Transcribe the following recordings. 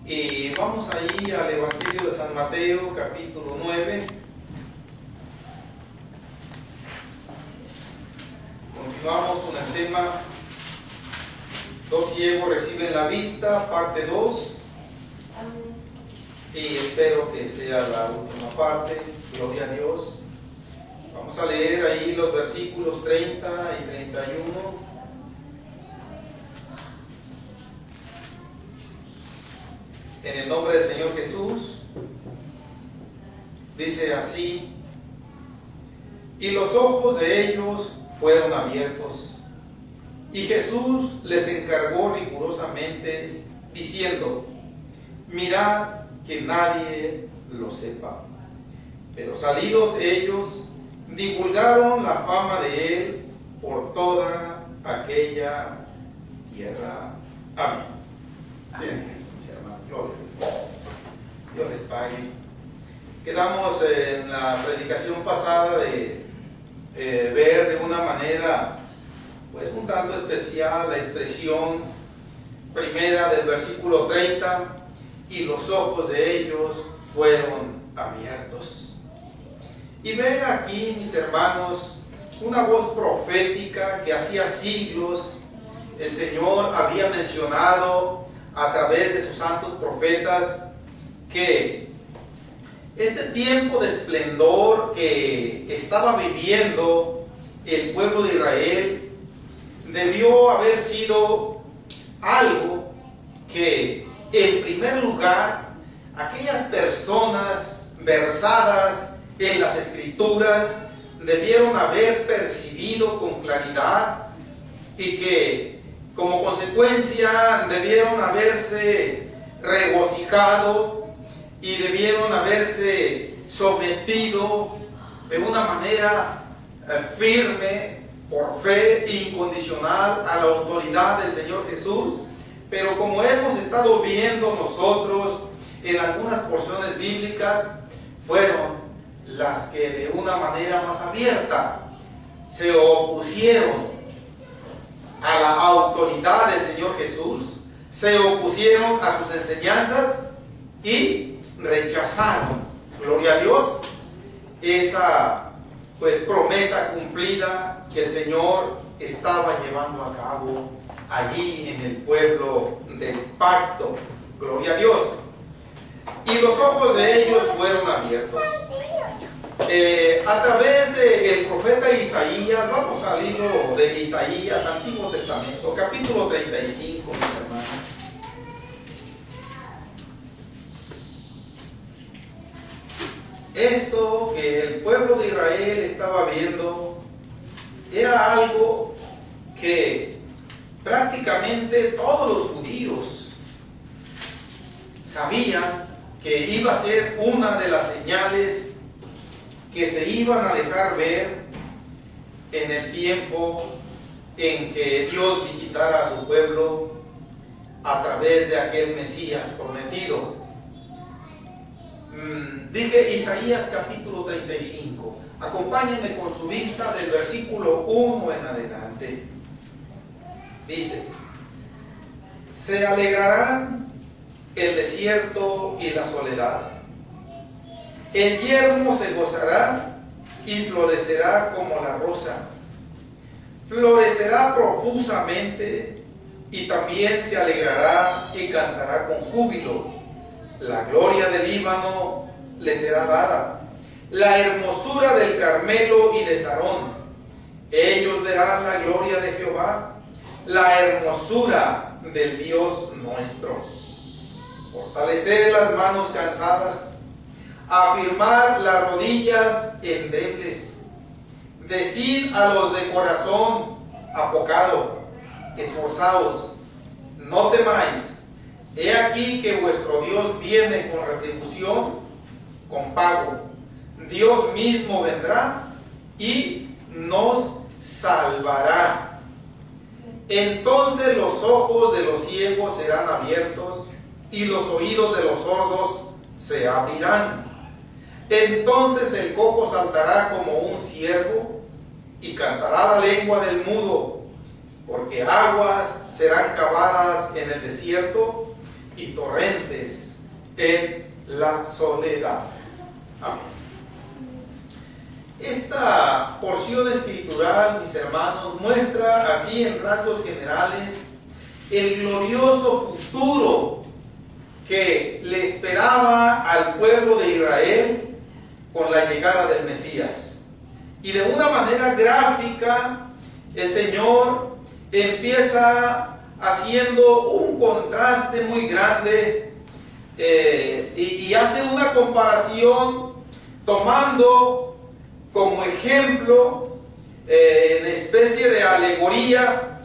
Y vamos ahí al Evangelio de San Mateo, capítulo 9. Continuamos con el tema Dos ciegos reciben la vista, parte 2. Y espero que sea la última parte. Gloria a Dios. Vamos a leer ahí los versículos 30 y 31. En el nombre del Señor Jesús, dice así: y los ojos de ellos fueron abiertos, y Jesús les encargó rigurosamente, diciendo: mirad que nadie lo sepa. Pero salidos ellos, divulgaron la fama de él por toda aquella tierra. Amén. Bien. Dios les pague. Quedamos en la predicación pasada de ver de una manera pues un tanto especial la expresión primera del versículo 30: y los ojos de ellos fueron abiertos. Y ver aquí, mis hermanos, una voz profética que hacía siglos el Señor había mencionado a través de sus santos profetas, que este tiempo de esplendor que estaba viviendo el pueblo de Israel debió haber sido algo que, en primer lugar, aquellas personas versadas en las Escrituras debieron haber percibido con claridad, y que como consecuencia debieron haberse regocijado y debieron haberse sometido de una manera firme, por fe incondicional, a la autoridad del Señor Jesús. Pero como hemos estado viendo nosotros en algunas porciones bíblicas, fueron las que de una manera más abierta se opusieron a la autoridad del Señor Jesús, se opusieron a sus enseñanzas y rechazaron, gloria a Dios, esa pues promesa cumplida que el Señor estaba llevando a cabo allí en el pueblo del pacto, gloria a Dios. Y los ojos de ellos fueron abiertos. A través del profeta Isaías, vamos al libro de Isaías, Antiguo Testamento, capítulo 35, mis hermanos. Esto que el pueblo de Israel estaba viendo era algo que prácticamente todos los judíos sabían que iba a ser una de las señales que se iban a dejar ver en el tiempo en que Dios visitara a su pueblo a través de aquel Mesías prometido. Dije Isaías capítulo 35. Acompáñenme con su vista del versículo 1 en adelante. Dice: se alegrarán el desierto y la soledad. El yermo se gozará y florecerá como la rosa. Florecerá profusamente y también se alegrará y cantará con júbilo. La gloria del Líbano le será dada, la hermosura del Carmelo y de Sarón. Ellos verán la gloria de Jehová, la hermosura del Dios nuestro. Fortaleced las manos cansadas, afirmar las rodillas endebles. Decid a los de corazón apocado: esforzaos, no temáis. He aquí que vuestro Dios viene con retribución, con pago. Dios mismo vendrá y nos salvará. Entonces los ojos de los ciegos serán abiertos y los oídos de los sordos se abrirán. Entonces el cojo saltará como un ciervo y cantará la lengua del mudo, porque aguas serán cavadas en el desierto y torrentes en la soledad. Amén. Esta porción escritural, mis hermanos, muestra así en rasgos generales el glorioso futuro que le esperaba al pueblo de Israel con la llegada del Mesías. Y de una manera gráfica, el Señor empieza haciendo un contraste muy grande y hace una comparación tomando como ejemplo, en especie de alegoría,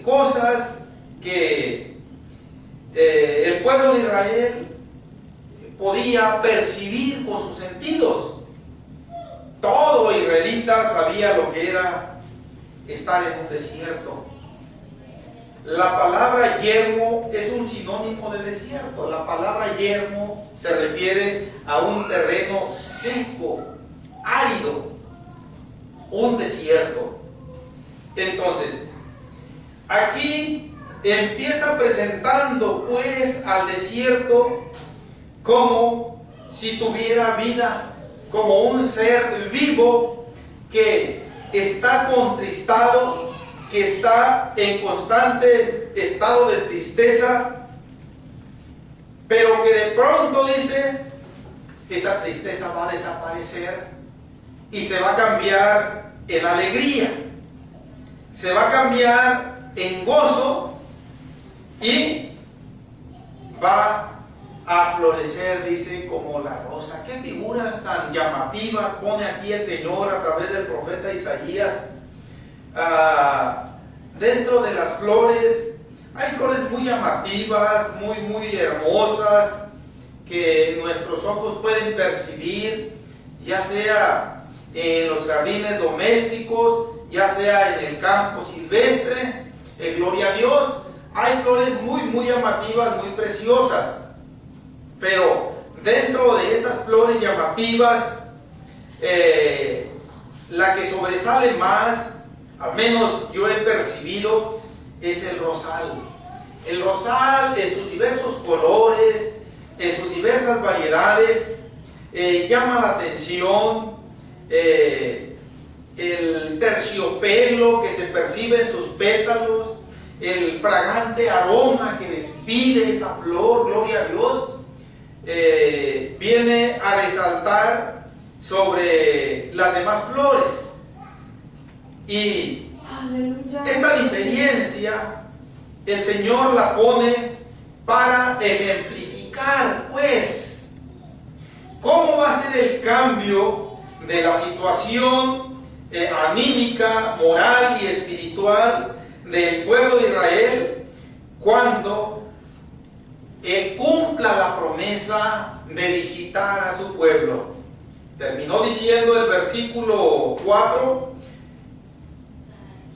cosas que el pueblo de Israel podía percibir con sus sentidos. Todo israelita sabía lo que era estar en un desierto. La palabra yermo es un sinónimo de desierto. La palabra yermo se refiere a un terreno seco, árido, un desierto. Entonces, aquí empieza presentando pues al desierto como si tuviera vida, como un ser vivo que está contristado, que está en constante estado de tristeza, pero que de pronto dice, esa tristeza va a desaparecer y se va a cambiar en alegría, se va a cambiar en gozo y va a florecer, dice, como la rosa. Qué figuras tan llamativas pone aquí el Señor a través del profeta Isaías. Dentro de las flores hay flores muy llamativas, muy hermosas, que nuestros ojos pueden percibir, ya sea en los jardines domésticos, ya sea en el campo silvestre. Gloria a Dios, hay flores muy llamativas, muy preciosas, pero dentro de esas flores llamativas, la que sobresale más, al menos yo he percibido, es el rosal. El rosal en sus diversos colores, en sus diversas variedades, llama la atención. El terciopelo que se percibe en sus pétalos, el fragante aroma que despide esa flor, gloria a Dios, viene a resaltar sobre las demás flores. Y esta diferencia el Señor la pone para ejemplificar, pues, cómo va a ser el cambio de la situación anímica, moral y espiritual del pueblo de Israel cuando Él cumpla la promesa de visitar a su pueblo. Terminó diciendo el versículo 4: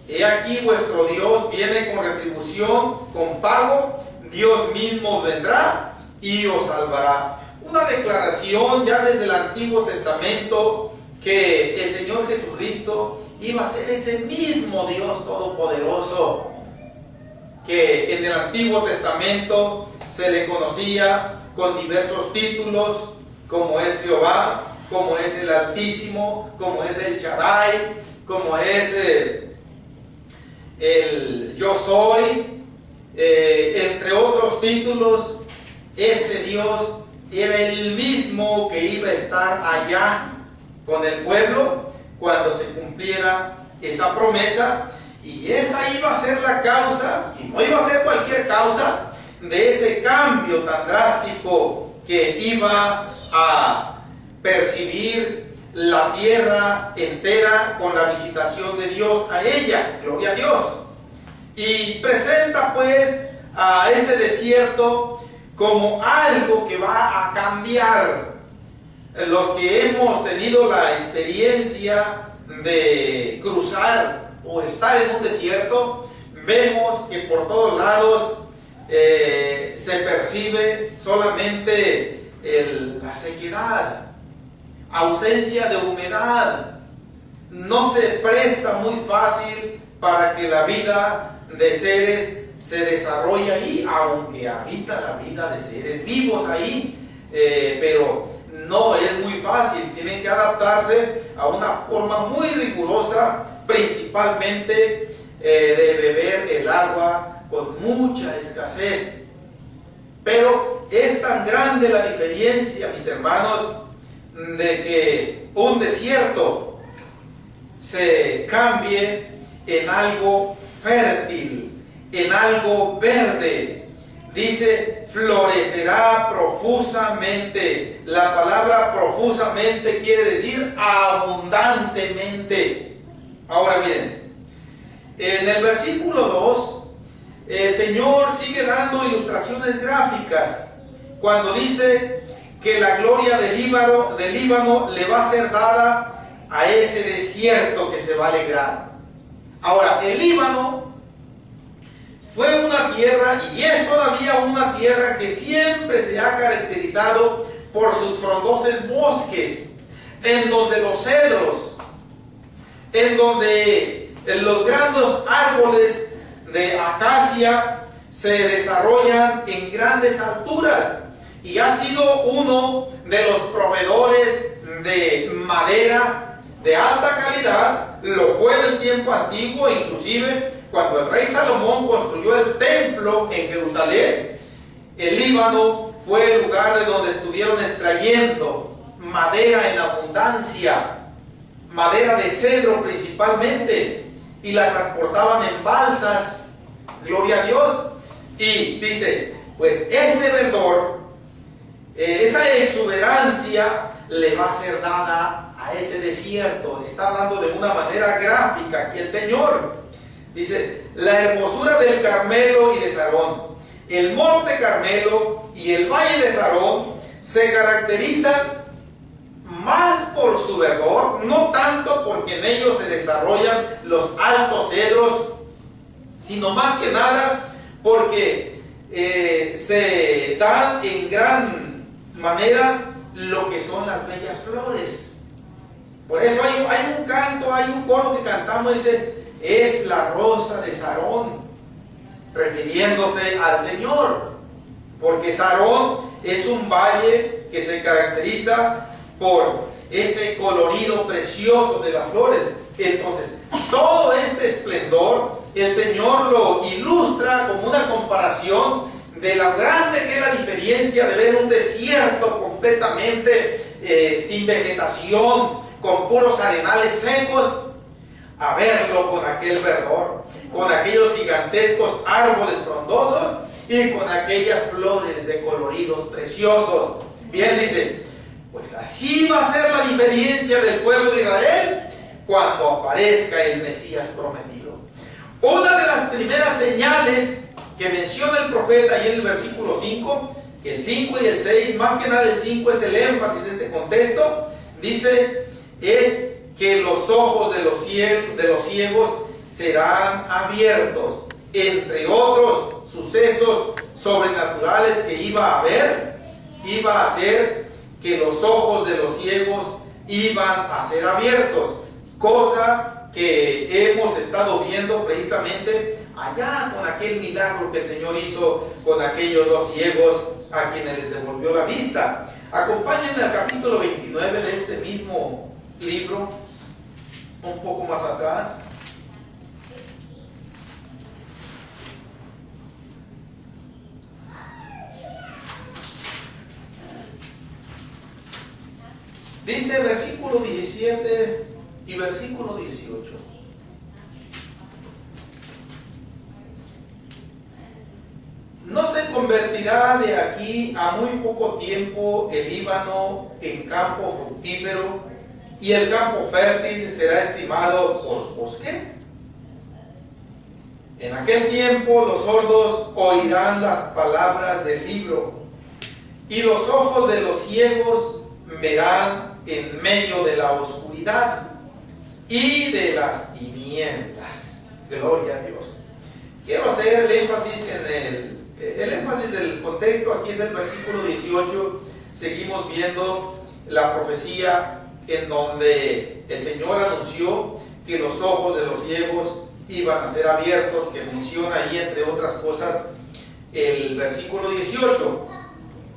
He aquí vuestro Dios viene con retribución, con pago, Dios mismo vendrá y os salvará. Una declaración ya desde el Antiguo Testamento que el Señor Jesucristo iba a ser ese mismo Dios todopoderoso que en el Antiguo Testamento se le conocía con diversos títulos, como es Jehová, como es el Altísimo, como es el Shaddai, como es el Yo Soy, entre otros títulos. Ese Dios era el mismo que iba a estar allá con el pueblo cuando se cumpliera esa promesa, y esa iba a ser la causa, y no iba a ser cualquier causa, de ese cambio tan drástico que iba a percibir la tierra entera con la visitación de Dios a ella. Gloria a Dios. Y presenta pues a ese desierto como algo que va a cambiar. Los que hemos tenido la experiencia de cruzar o estar en un desierto, vemos que por todos lados se percibe solamente la sequedad, ausencia de humedad. No se presta muy fácil para que la vida de seres se desarrolla ahí, aunque habita la vida de seres vivos ahí, pero no es muy fácil, tienen que adaptarse a una forma muy rigurosa, principalmente de beber el agua con mucha escasez. Pero es tan grande la diferencia, mis hermanos, de que un desierto se cambie en algo fértil, en algo verde. Dice, florecerá profusamente. La palabra profusamente quiere decir abundantemente. Ahora miren, en el versículo 2, el Señor sigue dando ilustraciones gráficas cuando dice que la gloria del Líbano le va a ser dada a ese desierto que se va a alegrar. Ahora, el Líbano fue una tierra, y es todavía una tierra, que siempre se ha caracterizado por sus frondosos bosques, en donde los cedros, en donde los grandes árboles de acacia se desarrollan en grandes alturas, y ha sido uno de los proveedores de madera de alta calidad. Lo fue en el tiempo antiguo, inclusive cuando el rey Salomón construyó el templo en Jerusalén. El Líbano fue el lugar de donde estuvieron extrayendo madera en abundancia, madera de cedro principalmente, y la transportaban en balsas, gloria a Dios. Y dice, pues ese verdor, esa exuberancia le va a ser dada a ese desierto. Está hablando de una manera gráfica aquí el Señor. Dice, la hermosura del Carmelo y de Sarón. El monte Carmelo y el valle de Sarón se caracterizan más por su verdor, no tanto porque en ellos se desarrollan los altos cedros, sino más que nada porque se dan en gran manera lo que son las bellas flores. Por eso hay un canto, hay un coro que cantamos, dice, es la rosa de Sarón, refiriéndose al Señor, porque Sarón es un valle que se caracteriza por ese colorido precioso de las flores. Entonces, todo este esplendor, el Señor lo ilustra como una comparación de la grande que es la diferencia de ver un desierto completamente sin vegetación, con puros arenales secos, a verlo con aquel verdor, con aquellos gigantescos árboles frondosos y con aquellas flores de coloridos preciosos. Bien, dice, pues así va a ser la diferencia del pueblo de Israel cuando aparezca el Mesías prometido. Una de las primeras señales que menciona el profeta ahí en el versículo 5, que el 5 y el 6, más que nada el 5 es el énfasis de este contexto, dice, es que los ojos de los ciegos serán abiertos. Entre otros sucesos sobrenaturales que iba a haber, iba a ser que los ojos de los ciegos iban a ser abiertos, cosa que hemos estado viendo precisamente allá con aquel milagro que el Señor hizo con aquellos dos ciegos a quienes les devolvió la vista. Acompáñenme al capítulo 29 de este mismo libro, un poco más atrás. Dice versículo 17 y versículo 18. No se convertirá de aquí a muy poco tiempo el Líbano en campo fructífero, y el campo fértil será estimado por bosque. En aquel tiempo los sordos oirán las palabras del libro, y los ojos de los ciegos verán en medio de la oscuridad y de las tinieblas. Gloria a Dios. Quiero hacer el énfasis en el énfasis del contexto. Aquí es el versículo 18. Seguimos viendo la profecía en donde el Señor anunció que los ojos de los ciegos iban a ser abiertos, que menciona ahí entre otras cosas el versículo 18.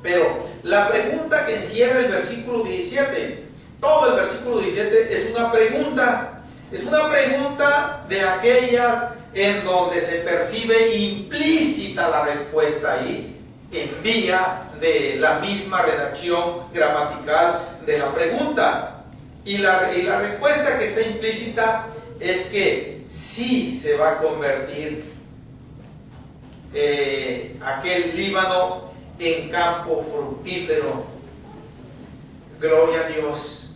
Pero la pregunta que encierra el versículo 17, todo el versículo 17 es una pregunta de aquellas en donde se percibe implícita la respuesta ahí, en vía de la misma redacción gramatical de la pregunta. Y la respuesta que está implícita es que sí se va a convertir aquel Líbano en campo fructífero. Gloria a Dios.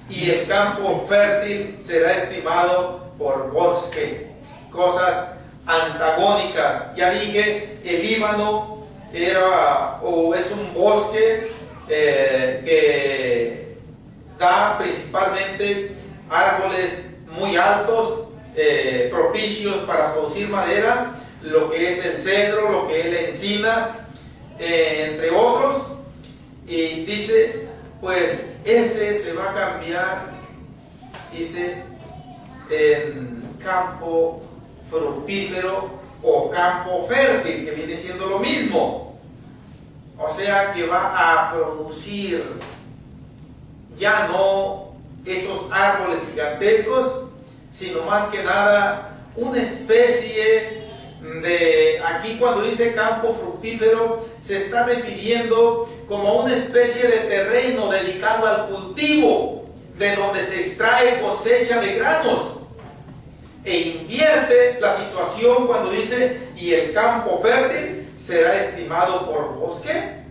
Y el campo fértil será estimado por bosque. Cosas antagónicas. Ya dije, el Líbano era o es un bosque que da principalmente árboles muy altos, propicios para producir madera, lo que es el cedro, lo que es la encina, entre otros. Y dice, pues ese se va a cambiar, dice, en campo fructífero o campo fértil, que viene siendo lo mismo. O sea que va a producir ya no esos árboles gigantescos, sino más que nada una especie de, aquí cuando dice campo fructífero, se está refiriendo como a una especie de terreno dedicado al cultivo, de donde se extrae cosecha de granos. E invierte la situación cuando dice, y el campo fértil será estimado por bosque.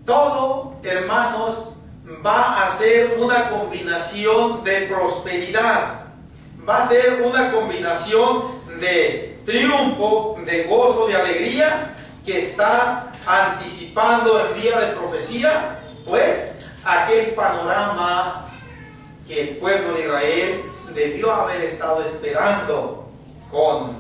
Todo, hermanos, va a ser una combinación de prosperidad, va a ser una combinación de triunfo, de gozo, de alegría, que está anticipando en vía de profecía, pues, aquel panorama que el pueblo de Israel debió haber estado esperando con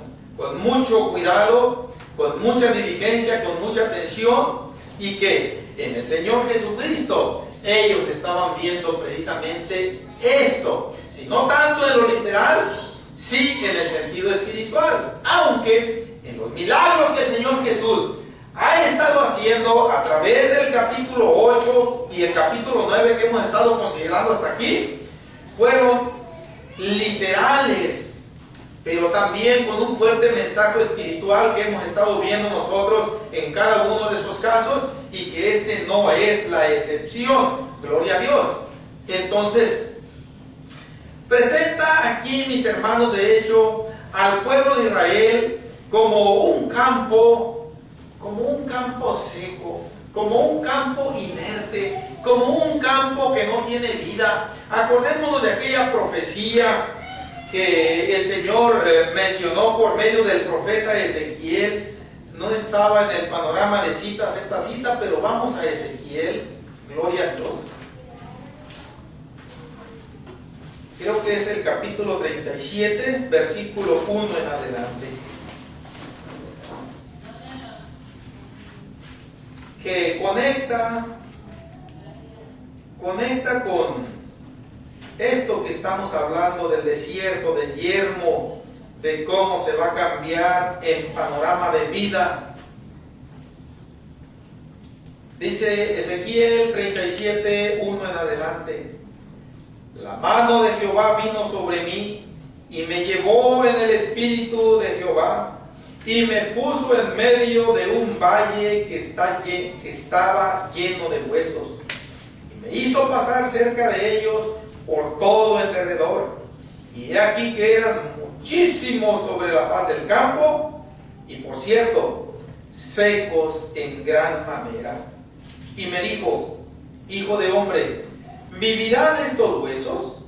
mucho cuidado, con mucha diligencia, con mucha atención, y que en el Señor Jesucristo ellos estaban viendo precisamente esto, si no tanto en lo literal, sí en el sentido espiritual, aunque en los milagros que el Señor Jesús ha estado haciendo a través del capítulo 8 y el capítulo 9 que hemos estado considerando hasta aquí, fueron literales, pero también con un fuerte mensaje espiritual que hemos estado viendo nosotros en cada uno de esos casos, y que este no es la excepción. Gloria a Dios. Entonces, presenta aquí, mis hermanos, de hecho, al pueblo de Israel como un campo seco, como un campo inerte, como un campo que no tiene vida. Acordémonos de aquella profecía que el Señor mencionó por medio del profeta Ezequiel. No estaba en el panorama de citas esta cita, pero vamos a Ezequiel. Gloria a Dios. Creo que es el capítulo 37, versículo 1 en adelante, que conecta con esto que estamos hablando del desierto, del yermo, de cómo se va a cambiar en panorama de vida. Dice Ezequiel 37, 1 en adelante: la mano de Jehová vino sobre mí y me llevó en el espíritu de Jehová y me puso en medio de un valle que estaba lleno de huesos, y me hizo pasar cerca de ellos por todo el derredor, y he aquí que eran muchísimos sobre la faz del campo, y por cierto, secos en gran manera. Y me dijo: hijo de hombre, ¿vivirán estos huesos?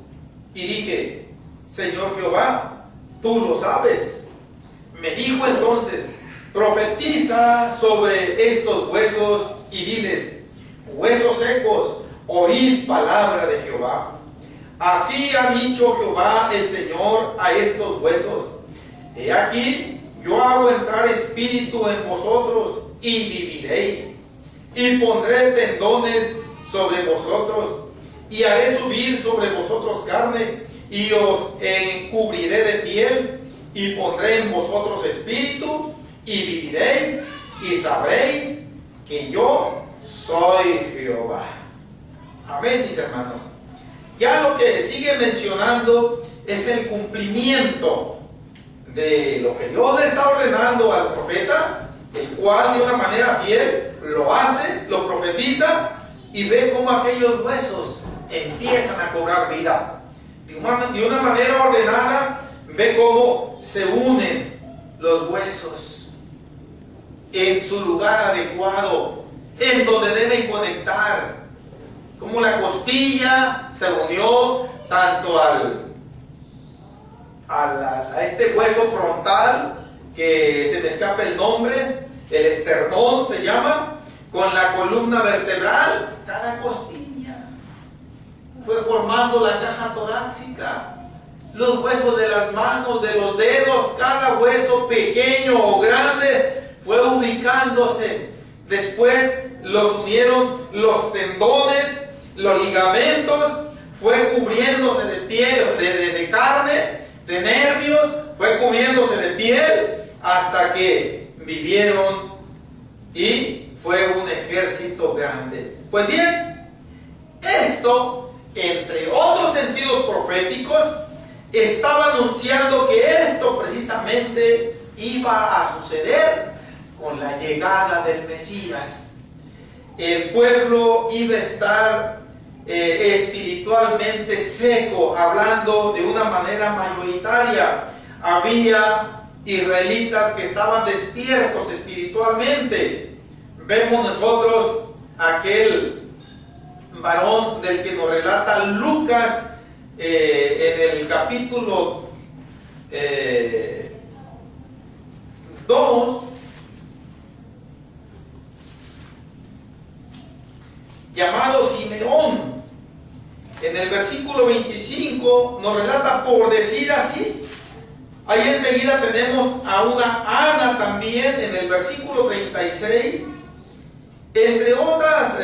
Y dije: Señor Jehová, tú lo sabes. Me dijo entonces: profetiza sobre estos huesos y diles: huesos secos, oíd palabra de Jehová. Así ha dicho Jehová el Señor a estos huesos: he aquí, yo hago entrar espíritu en vosotros y viviréis, y pondré tendones sobre vosotros, y haré subir sobre vosotros carne, y os encubriré de piel, y pondré en vosotros espíritu, y viviréis, y sabréis que yo soy Jehová. Amén, mis hermanos. Ya lo que sigue mencionando es el cumplimiento de lo que Dios le está ordenando al profeta, el cual de una manera fiel lo hace, lo profetiza, y ve cómo aquellos huesos empiezan a cobrar vida. De una manera ordenada, ve cómo se unen los huesos en su lugar adecuado, en donde deben conectar. Como la costilla se unió tanto a este hueso frontal, que se me escapa el nombre, el esternón se llama, con la columna vertebral, cada costilla fue formando la caja torácica. Los huesos de las manos, de los dedos, cada hueso pequeño o grande fue ubicándose. Después los unieron los tendones, los ligamentos, fue cubriéndose de piel, de carne, de nervios, fue cubriéndose de piel, hasta que vivieron y fue un ejército grande. Pues bien, esto, entre otros sentidos proféticos, estaba anunciando que esto precisamente iba a suceder con la llegada del Mesías. El pueblo iba a estar espiritualmente seco, hablando de una manera mayoritaria. Había israelitas que estaban despiertos espiritualmente. Vemos nosotros aquel varón del que nos relata Lucas en el capítulo 2, llamado Simeón. En el versículo 25 nos relata, por decir así. Ahí enseguida tenemos a una Ana también en el versículo 36. Entre otras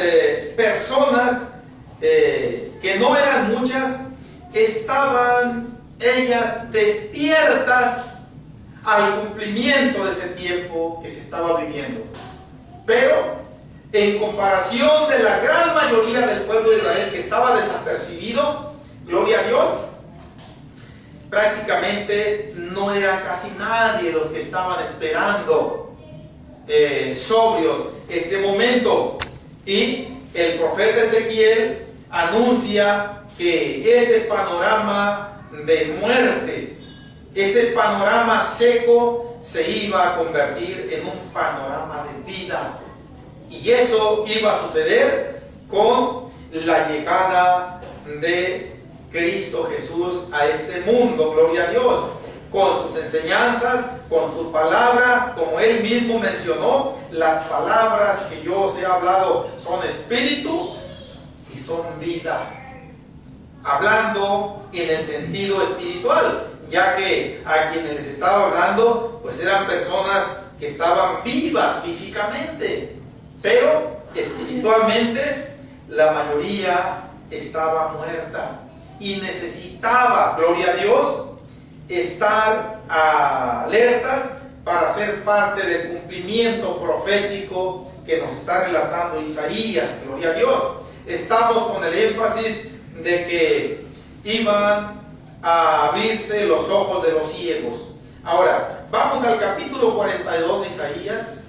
personas que no eran muchas, estaban ellas despiertas al cumplimiento de ese tiempo que se estaba viviendo. Pero en comparación de la gran mayoría del pueblo de Israel que estaba desapercibido, gloria a Dios, prácticamente no era casi nadie los que estaban esperando sobrios este momento. Y el profeta Ezequiel anuncia que ese panorama de muerte, ese panorama seco, se iba a convertir en un panorama de vida. Y eso iba a suceder con la llegada de Cristo Jesús a este mundo, gloria a Dios, con sus enseñanzas, con su palabra, como Él mismo mencionó, las palabras que yo os he hablado son espíritu y son vida. Hablando en el sentido espiritual, ya que a quienes les estaba hablando, pues eran personas que estaban vivas físicamente, pero espiritualmente la mayoría estaba muerta y necesitaba, gloria a Dios, estar alertas para ser parte del cumplimiento profético que nos está relatando Isaías, gloria a Dios. Estamos con el énfasis de que iban a abrirse los ojos de los ciegos. Ahora, vamos al capítulo 42 de Isaías.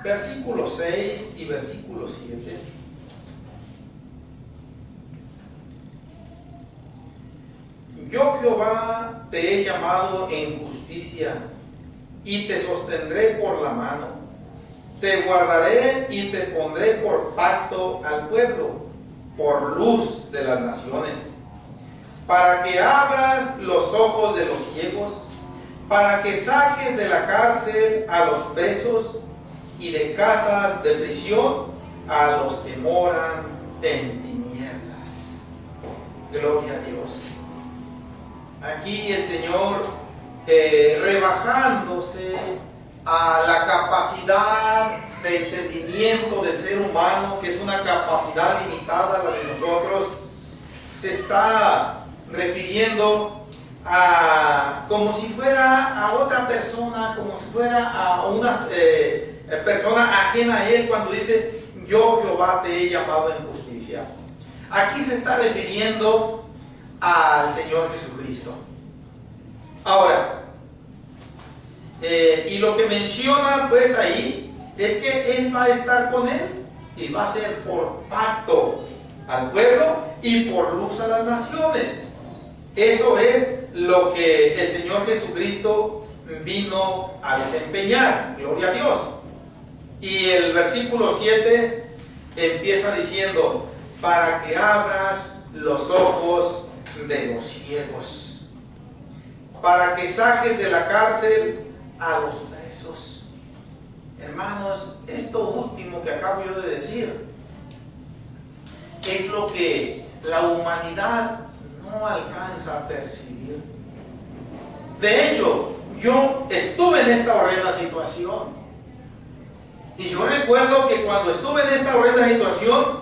Versículo 6 y versículo 7. Yo, Jehová, te he llamado en justicia y te sostendré por la mano. Te guardaré y te pondré por pacto al pueblo, por luz de las naciones, para que abras los ojos de los ciegos, para que saques de la cárcel a los presos y de casas de prisión a los que moran en tinieblas. Gloria a Dios. Aquí el Señor rebajándose a la capacidad de entendimiento del ser humano, que es una capacidad limitada la de nosotros, se está refiriendo a como si fuera a otra persona, como si fuera a una persona ajena a Él, cuando dice: yo Jehová te he llamado en justicia. Aquí se está refiriendo al Señor Jesucristo. Ahora, y lo que menciona pues ahí es que Él va a estar con él y va a ser por pacto al pueblo y por luz a las naciones. Eso es lo que el Señor Jesucristo vino a desempeñar. Gloria a Dios. Y el versículo 7 empieza diciendo: para que abras los ojos de los ciegos, para que saques de la cárcel a los presos. Hermanos, esto último que acabo yo de decir es lo que la humanidad no alcanza a percibir. De hecho, yo estuve en esta horrenda situación. Y yo recuerdo que cuando estuve en esta horrenda situación,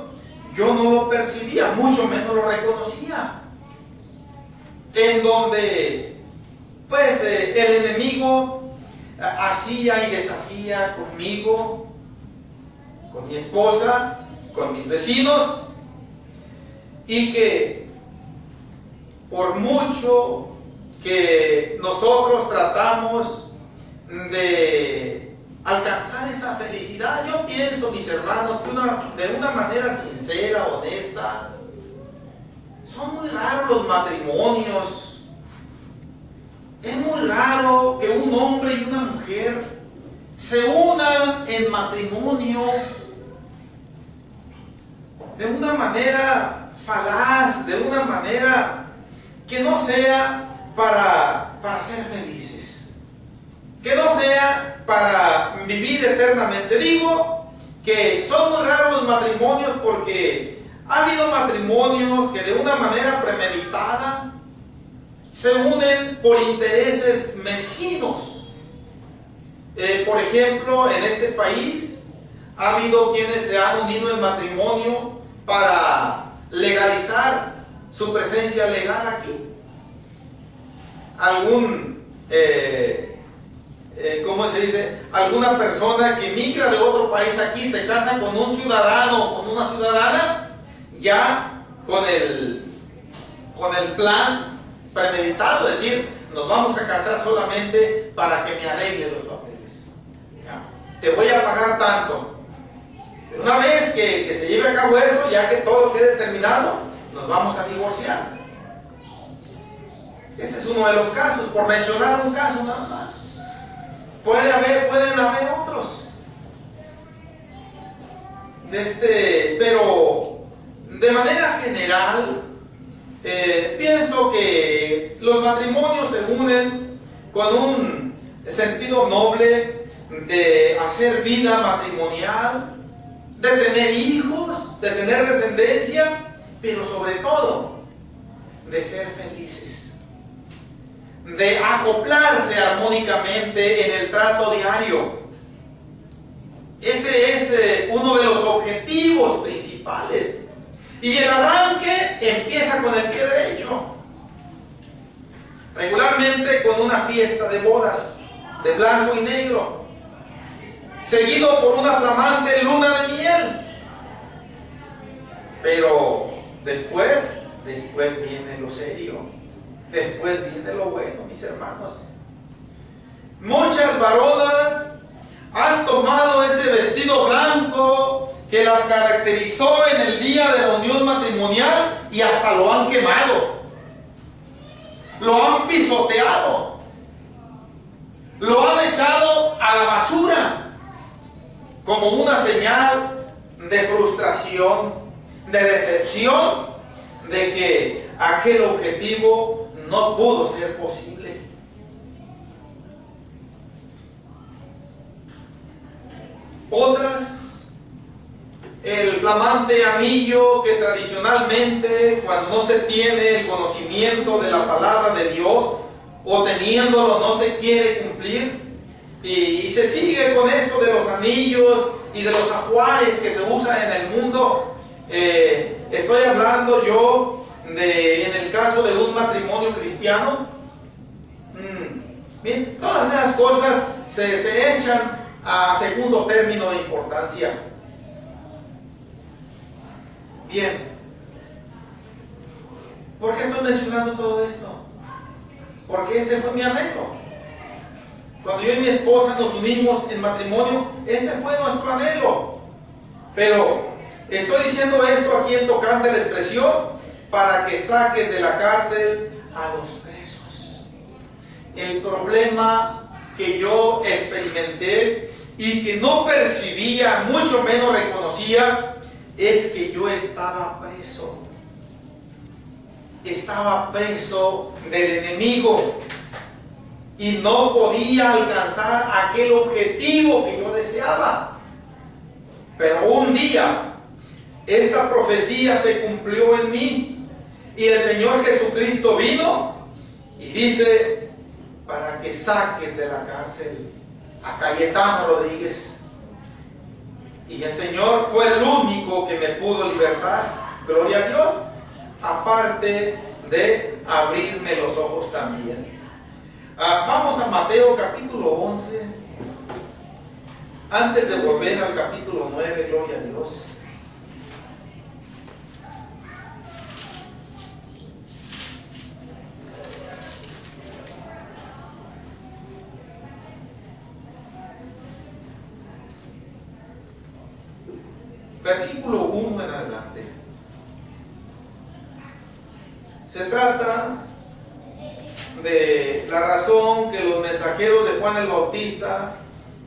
yo no lo percibía, mucho menos lo reconocía. En donde, pues, el enemigo hacía y deshacía conmigo, con mi esposa, con mis vecinos, y que por mucho que nosotros tratamos de alcanzar esa felicidad, yo pienso, mis hermanos, que de una manera sincera, honesta, son muy raros los matrimonios. Es muy raro que un hombre y una mujer se unan en matrimonio de una manera falaz, de una manera que no sea para ser felices, que no sea para vivir eternamente. Digo que son muy raros los matrimonios porque ha habido matrimonios que de una manera premeditada se unen por intereses mezquinos. Por ejemplo, en este país ha habido quienes se han unido en matrimonio para legalizar su presencia legal aquí. ¿Cómo se dice? Alguna persona que migra de otro país aquí se casa con un ciudadano o con una ciudadana, ya con el plan premeditado, es decir, nos vamos a casar solamente para que me arregle los papeles. ¿Ya? Te voy a pagar tanto. Pero una vez que se lleve a cabo eso, ya que todo quede terminado, nos vamos a divorciar. Ese es uno de los casos, por mencionar un caso nada más. Pueden haber otros. Pero de manera general, pienso que los matrimonios se unen con un sentido noble de hacer vida matrimonial, de tener hijos, de tener descendencia, pero sobre todo de ser felices, de acoplarse armónicamente en el trato diario. Ese es uno de los objetivos principales. Y el arranque empieza con el pie derecho. Regularmente con una fiesta de bodas, de blanco y negro, seguido por una flamante luna de miel. Pero después viene lo serio, después viene lo bueno, mis hermanos. Muchas varonas han tomado ese vestido blanco que las caracterizó en el día de la unión matrimonial y hasta lo han quemado, lo han pisoteado, lo han echado a la basura como una señal de frustración, de decepción, de que aquel objetivo no pudo ser posible. Otras, el flamante anillo que tradicionalmente, cuando no se tiene el conocimiento de la palabra de Dios, o teniéndolo no se quiere cumplir, y se sigue con eso de los anillos y de los ajuares que se usan en el mundo. Estoy hablando yo en el caso de un matrimonio cristiano. Bien, todas esas cosas se echan a segundo término de importancia. Bien, ¿por qué estoy mencionando todo esto? Porque ese fue mi anhelo. Cuando yo y mi esposa nos unimos en matrimonio, ese fue nuestro anhelo. Pero estoy diciendo esto aquí en tocante a la expresión para que saques de la cárcel a los presos. El problema que yo experimenté y que no percibía, mucho menos reconocía, es que yo estaba preso. Estaba preso del enemigo y no podía alcanzar aquel objetivo que yo deseaba. Pero un día esta profecía se cumplió en mí y el Señor Jesucristo vino y dice: para que saques de la cárcel a Cayetano Rodríguez. Y el Señor fue el único que me pudo libertar, gloria a Dios, aparte de abrirme los ojos también. Vamos a Mateo capítulo 11, antes de volver al capítulo 9, gloria a Dios. Versículo 1 en adelante. Se trata de la razón que los mensajeros de Juan el Bautista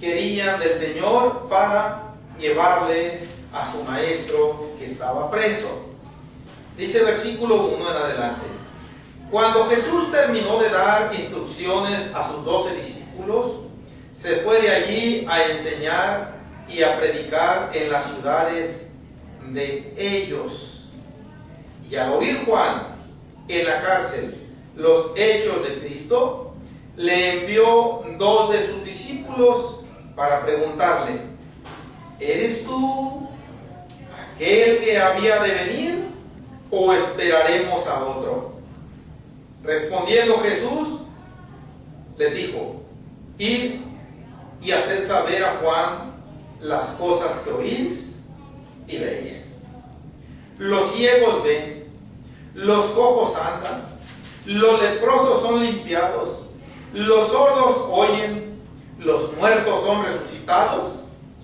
querían del Señor para llevarle a su maestro que estaba preso. Dice versículo 1 en adelante: cuando Jesús terminó de dar instrucciones a sus 12 discípulos, se fue de allí a enseñar y a predicar en las ciudades de ellos. Y al oír Juan en la cárcel los hechos de Cristo, le envió 2 de sus discípulos para preguntarle: ¿eres tú aquel que había de venir o esperaremos a otro? Respondiendo Jesús les dijo: id y haced saber a Juan las cosas que oís y veis. Los ciegos ven, los cojos andan, los leprosos son limpiados, los sordos oyen, los muertos son resucitados,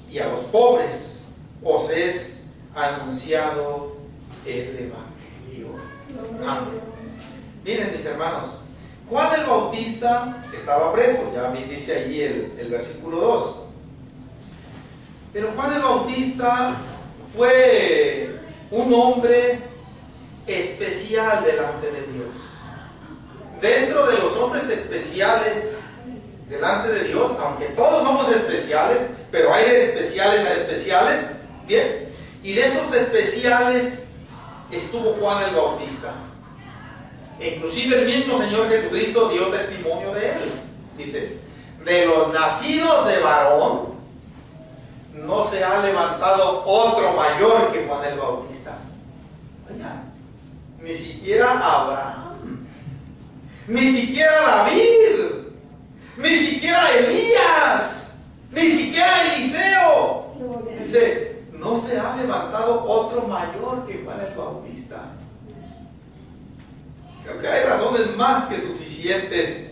y a los pobres os es anunciado el Evangelio. Amén. Miren, mis hermanos, Juan el Bautista estaba preso, ya bien dice allí el versículo 2. Pero Juan el Bautista fue un hombre especial delante de Dios. Dentro de los hombres especiales delante de Dios, aunque todos somos especiales, pero hay de especiales a especiales, bien, y de esos especiales estuvo Juan el Bautista. Inclusive el mismo Señor Jesucristo dio testimonio de él. Dice: de los nacidos de varón no se ha levantado otro mayor que Juan el Bautista. Oiga, ni siquiera Abraham, ni siquiera David, ni siquiera Elías, ni siquiera Eliseo. Dice: no se ha levantado otro mayor que Juan el Bautista. Creo que hay razones más que suficientes,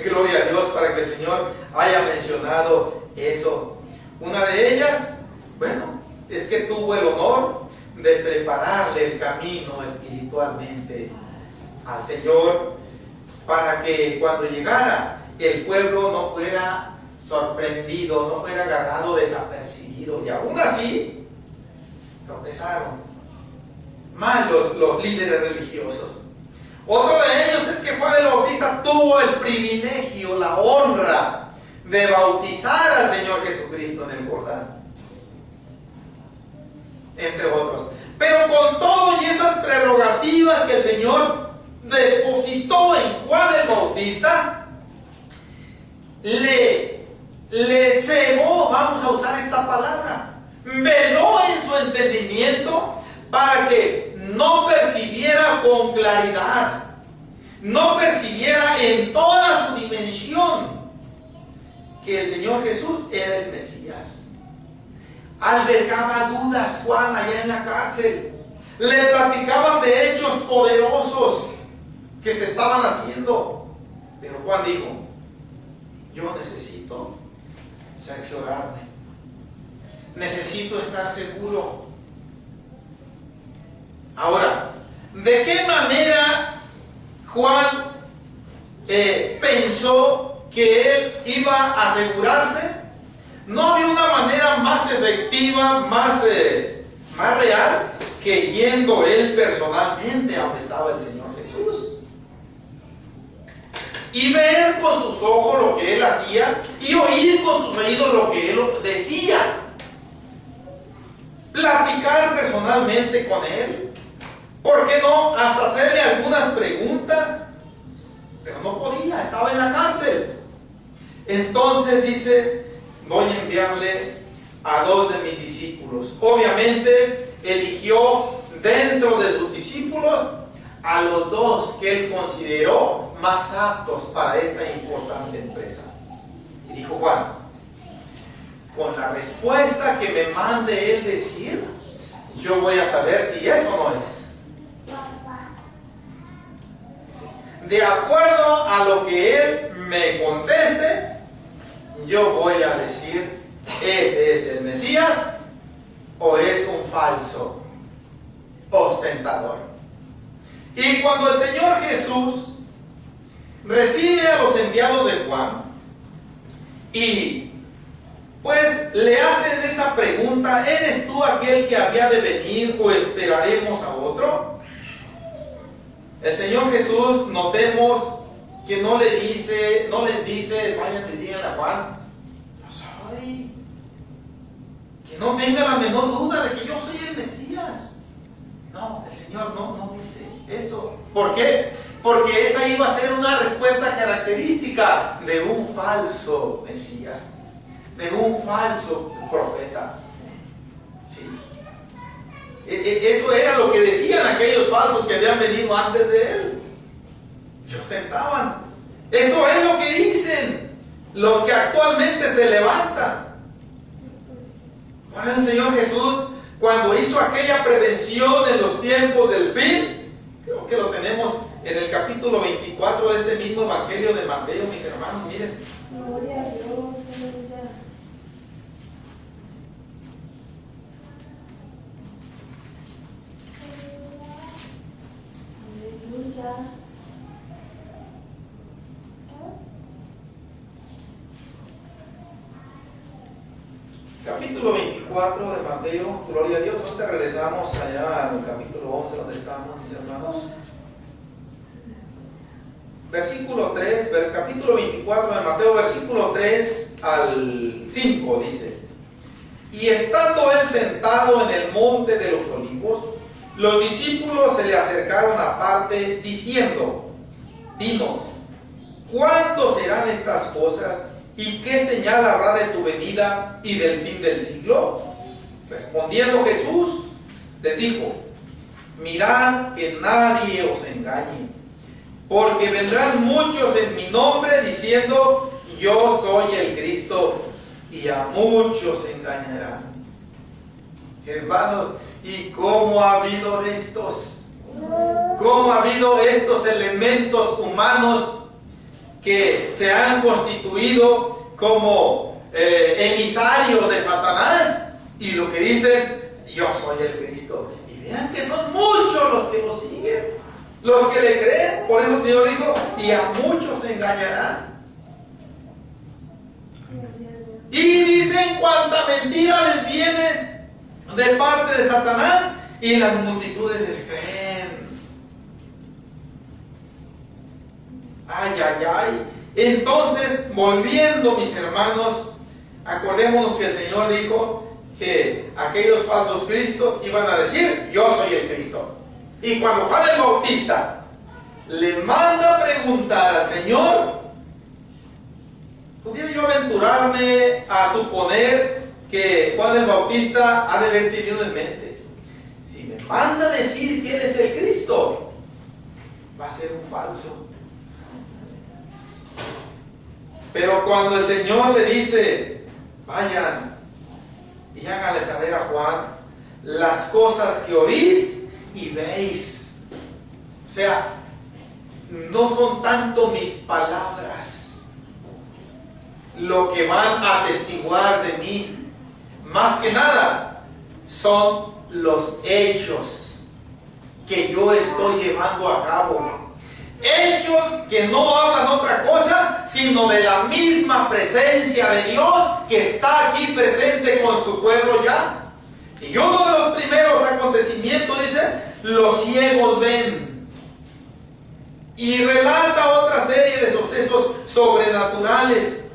gloria a Dios, para que el Señor haya mencionado eso. Una de ellas, bueno, es que tuvo el honor de prepararle el camino espiritualmente al Señor, para que cuando llegara el pueblo no fuera sorprendido, no fuera agarrado desapercibido. Y aún así tropezaron mal los líderes religiosos. Otro de ellos es que Juan el Bautista tuvo el privilegio, la honra de bautizar al Señor Jesucristo en el Jordán. entre otros. Pero con todo y esas prerrogativas que el Señor depositó en Juan el Bautista, le cegó, vamos a usar esta palabra, veló en su entendimiento para que no percibiera con claridad, no percibiera en toda su dimensión que el Señor Jesús era el Mesías. Albergaba dudas Juan allá en la cárcel. Le platicaban de hechos poderosos que se estaban haciendo. Pero Juan dijo: yo necesito cerciorarme, necesito estar seguro. Ahora, ¿de qué manera Juan pensó que él iba a asegurarse? No había una manera más efectiva, más real, que yendo él personalmente a donde estaba el Señor Jesús y ver con sus ojos lo que él hacía y oír con sus oídos lo que él decía, platicar personalmente con él, ¿por qué no? Hasta hacerle algunas preguntas, pero no podía, estaba en la cárcel. Entonces dice: voy a enviarle a 2 de mis discípulos. Obviamente eligió dentro de sus discípulos a los 2 que él consideró más aptos para esta importante empresa. Y dijo: Juan, con la respuesta que me mande él decir, yo voy a saber si es o no es. De acuerdo a lo que él me conteste, yo voy a decir: ¿ese es el Mesías o es un falso ostentador? Y cuando el Señor Jesús recibe a los enviados de Juan y pues le hacen esa pregunta: ¿eres tú aquel que había de venir o esperaremos a otro? El Señor Jesús, notemos que no les dice: vayan y digan a Juan, yo soy. Que no tenga la menor duda de que yo soy el Mesías. No, el Señor no dice eso. ¿Por qué? Porque esa iba a ser una respuesta característica de un falso Mesías, de un falso profeta. ¿Sí? Eso era lo que decían aquellos falsos que habían venido antes de él. Se ostentaban. Eso es lo que dicen los que actualmente se levantan. Ahora el Señor Jesús, cuando hizo aquella prevención en los tiempos del fin, creo que lo tenemos en el capítulo 24 de este mismo Evangelio de Mateo, mis hermanos, miren. Gloria a Dios, aleluya. Aleluya. Capítulo 24 de Mateo, gloria a Dios. Ahorita regresamos allá al capítulo 11 donde estamos, mis hermanos. Versículo 3, capítulo 24 de Mateo, versículo 3 al 5 dice: y estando él sentado en el monte de los olivos, los discípulos se le acercaron aparte diciendo: dinos, ¿cuándo serán estas cosas? ¿Y qué señal habrá de tu venida y del fin del siglo? Respondiendo Jesús, les dijo: mirad que nadie os engañe, porque vendrán muchos en mi nombre diciendo: yo soy el Cristo, y a muchos engañarán. Hermanos, ¿y cómo ha habido de estos? ¿Cómo ha habido estos elementos humanos que se han constituido como emisarios de Satanás? Y lo que dicen: yo soy el Cristo. Y vean que son muchos los que lo siguen, los que le creen. Por eso el Señor dijo: y a muchos engañarán. Y dicen cuánta mentira les viene de parte de Satanás, y las multitudes les creen. Ay, ay, ay. Entonces, volviendo, mis hermanos, acordémonos que el Señor dijo: que aquellos falsos cristos iban a decir: yo soy el Cristo. Y cuando Juan el Bautista le manda a preguntar al Señor, ¿pudiera yo aventurarme a suponer que Juan el Bautista ha de haber tenido en mente: si me manda a decir que Él es el Cristo, va a ser un falso? Pero cuando el Señor le dice: vayan y háganle saber a Juan las cosas que oís y veis, o sea, no son tanto mis palabras lo que van a atestiguar de mí, más que nada son los hechos que yo estoy llevando a cabo. Hechos que no hablan otra cosa sino de la misma presencia de Dios que está aquí presente con su pueblo ya. Y uno de los primeros acontecimientos dice: los ciegos ven. Y relata otra serie de sucesos sobrenaturales,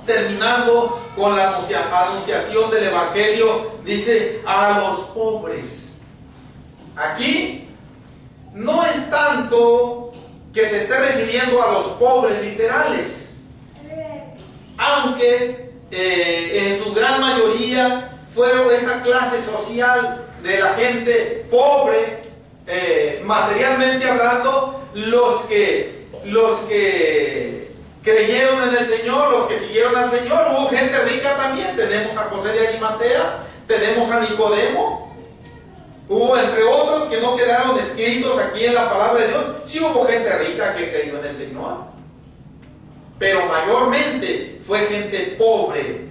terminando con la anunciación del Evangelio. Dice: a los pobres. Aquí no es tanto que se esté refiriendo a los pobres literales, aunque en su gran mayoría fueron esa clase social de la gente pobre, materialmente hablando, los que creyeron en el Señor, los que siguieron al Señor. Hubo gente rica también. Tenemos a José de Arimatea, tenemos a Nicodemo. Hubo entre otros que no quedaron escritos aquí en la palabra de Dios. Sí hubo gente rica que creyó en el Señor, pero mayormente fue gente pobre,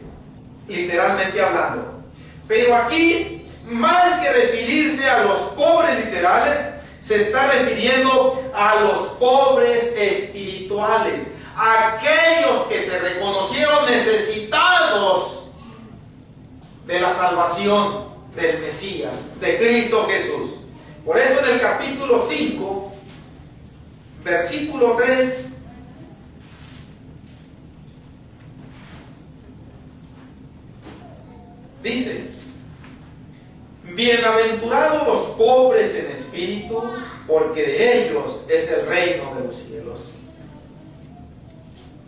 literalmente hablando. Pero aquí, más que referirse a los pobres literales, se está refiriendo a los pobres espirituales, aquellos que se reconocieron necesitados de la salvación del Mesías, de Cristo Jesús. Por eso en el capítulo 5, versículo 3, dice: bienaventurados los pobres en espíritu, porque de ellos es el reino de los cielos.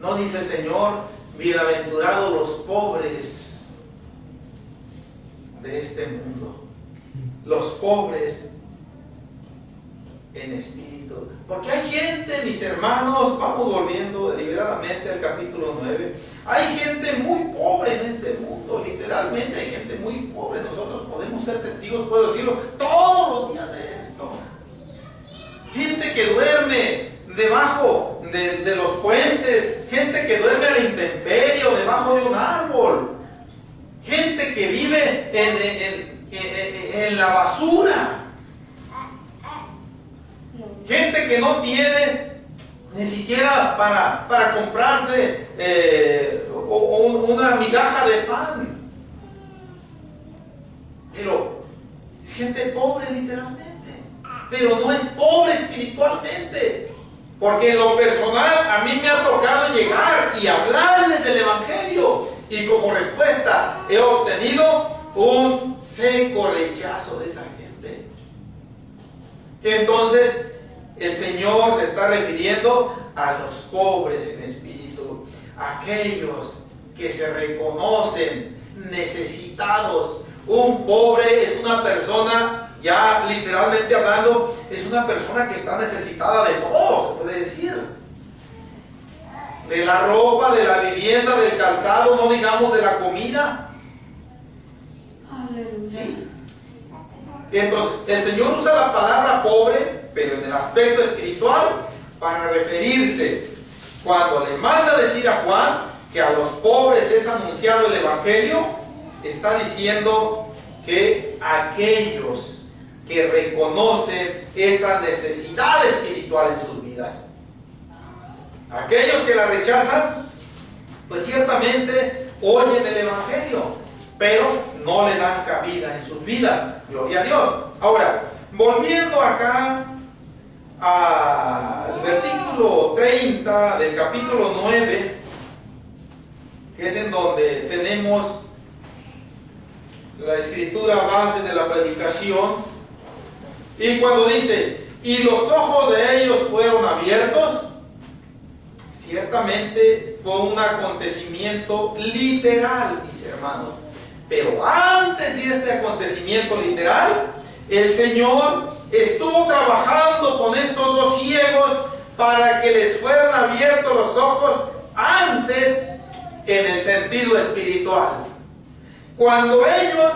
No dice el Señor: bienaventurados los pobres de este mundo, los pobres en espíritu. Porque hay gente, mis hermanos, vamos volviendo deliberadamente al capítulo 9, hay gente muy pobre en este mundo, literalmente hay gente muy pobre. Nosotros podemos ser testigos, puedo decirlo, todos los días de esto. Gente que duerme debajo de los puentes, gente que duerme a la intemperie o debajo de un árbol, gente que vive en la basura, gente que no tiene ni siquiera para comprarse una migaja de pan. Pero es gente pobre literalmente, pero no es pobre espiritualmente. Porque en lo personal a mí me ha tocado llegar y hablarles del Evangelio, y como respuesta he obtenido un seco rechazo de esa gente. Entonces el Señor se está refiriendo a los pobres en espíritu, aquellos que se reconocen necesitados. Un pobre es una persona, ya literalmente hablando, es una persona que está necesitada de todo, se puede decir. De la ropa, de la vivienda, del calzado, no digamos de la comida. Aleluya. ¿Sí? Entonces, el Señor usa la palabra pobre, pero en el aspecto espiritual, para referirse, cuando le manda decir a Juan que a los pobres es anunciado el Evangelio, está diciendo que aquellos que reconocen esa necesidad espiritual en sus vidas, aquellos que la rechazan, pues ciertamente oyen el Evangelio, pero no le dan cabida en sus vidas. Gloria a Dios. Ahora, volviendo acá al versículo 30 del capítulo 9, que es en donde tenemos la escritura base de la predicación. Y cuando dice, y los ojos de ellos fueron abiertos, ciertamente fue un acontecimiento literal, mis hermanos. Pero antes de este acontecimiento literal, el Señor estuvo trabajando con estos dos ciegos para que les fueran abiertos los ojos antes en el sentido espiritual. Cuando ellos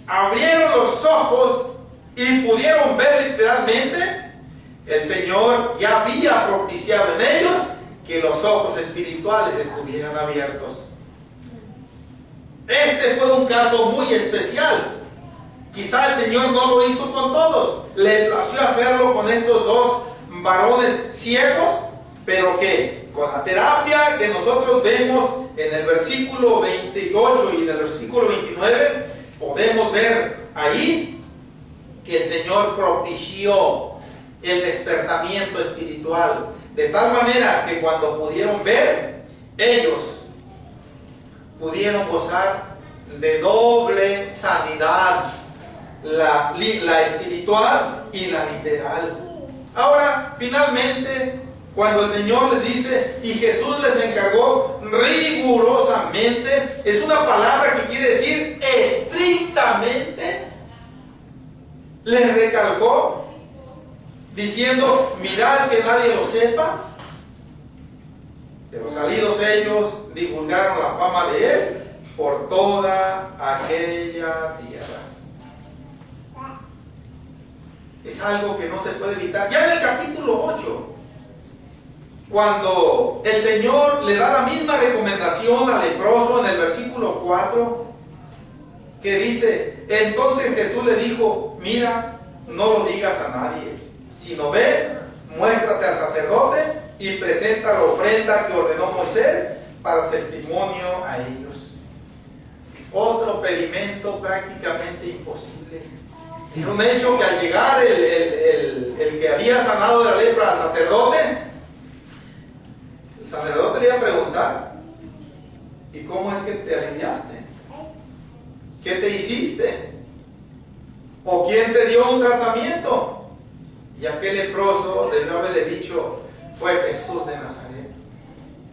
abrieron los ojos y pudieron ver literalmente, el Señor ya había propiciado en ellos que los ojos espirituales estuvieran abiertos. Este fue un caso muy especial. Quizá el Señor no lo hizo con todos. Le plació hacerlo con estos dos varones ciegos, pero que con la terapia que nosotros vemos en el versículo 28 y en el versículo 29, podemos ver ahí que el Señor propició el despertamiento espiritual, de tal manera que cuando pudieron ver, ellos pudieron gozar de doble sanidad, la espiritual y la literal. Ahora, finalmente, cuando el Señor les dice, y Jesús les encargó rigurosamente, es una palabra que quiere decir estrictamente, les recalcó, diciendo, mirad que nadie lo sepa. Pero salidos ellos, divulgaron la fama de él por toda aquella tierra. Es algo que no se puede evitar. Ya en el capítulo 8, cuando el Señor le da la misma recomendación al leproso en el versículo 4, que dice, entonces Jesús le dijo, mira, no lo digas a nadie, sino ve, muéstrate al sacerdote y presenta la ofrenda que ordenó Moisés para testimonio a ellos. Otro pedimento prácticamente imposible. Era un hecho que al llegar el que había sanado de la lepra al sacerdote, el sacerdote le iba a preguntar, ¿y cómo es que te aliviaste? ¿Qué te hiciste? ¿O quién te dio un tratamiento? Y aquel leproso debió haberle dicho, fue Jesús de Nazaret,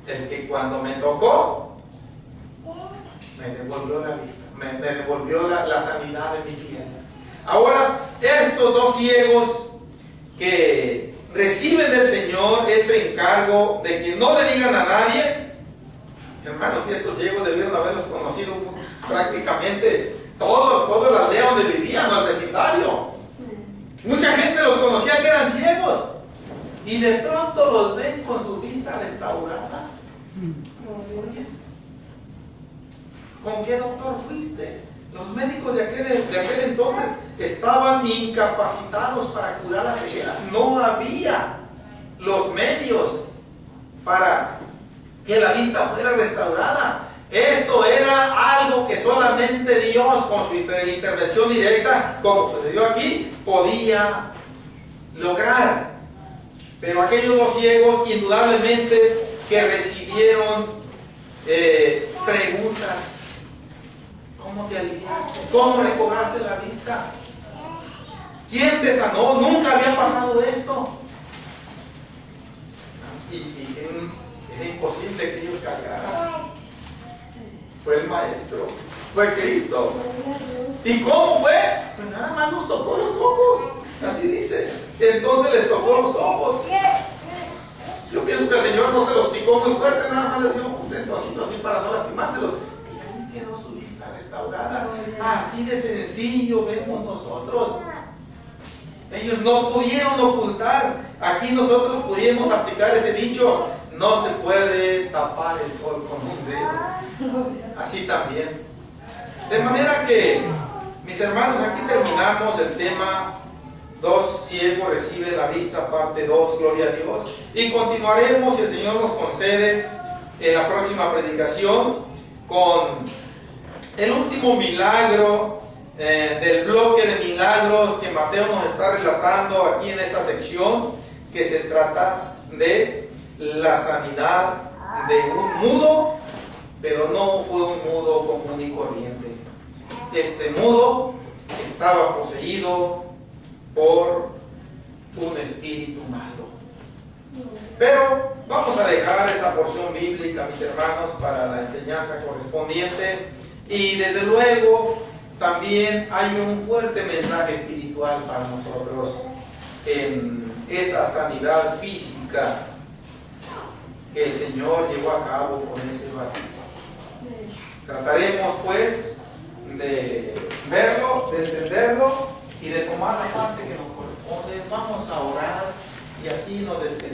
el que cuando me tocó, me devolvió la vista, me devolvió la sanidad de mi piel. Ahora, estos dos ciegos que reciben del Señor ese encargo de que no le digan a nadie, hermanos, si estos ciegos debieron haberlos conocido prácticamente toda la aldea donde vivían, o el vecindario. Mucha gente los conocía que eran ciegos y de pronto los ven con su vista restaurada. ¿Oyes? ¿Con qué doctor fuiste? Los médicos de aquel entonces estaban incapacitados para curar la ceguera. No había los medios para que la vista fuera restaurada. Esto era algo que solamente Dios, con su intervención directa, como sucedió aquí, podía lograr. Pero aquellos dos ciegos, indudablemente, que recibieron preguntas. ¿Cómo te aliviaste? ¿Cómo recobraste la vista? ¿Quién te sanó? Nunca había pasado esto. Y era imposible que ellos callaran. Fue el Maestro, fue Cristo. ¿Y cómo fue? Pues nada más nos tocó los ojos. Así dice. Entonces les tocó los ojos. Yo pienso que el Señor no se los picó muy fuerte, nada más les dio un tentocito así para no lastimárselos. Y ahí quedó su vista restaurada. Así de sencillo vemos nosotros. Ellos no pudieron ocultar. Aquí nosotros pudimos aplicar ese dicho: no se puede tapar el sol con un dedo. Así también. De manera que, mis hermanos, aquí terminamos el tema. Dos ciegos reciben la vista, parte 2, gloria a Dios. Y continuaremos, si el Señor nos concede, en la próxima predicación con el último milagro del bloque de milagros que Mateo nos está relatando aquí en esta sección, que se trata de la sanidad de un mudo, pero no fue un mudo común y corriente. mudo estaba poseído por un espíritu malo. Pero vamos a dejar esa porción bíblica, mis hermanos, para la enseñanza correspondiente. Y desde luego también hay un fuerte mensaje espiritual para nosotros en esa sanidad física que el Señor llevó a cabo con ese bautismo. Trataremos pues de verlo, de entenderlo y de tomar la parte que nos corresponde. Vamos a orar y así nos despedimos.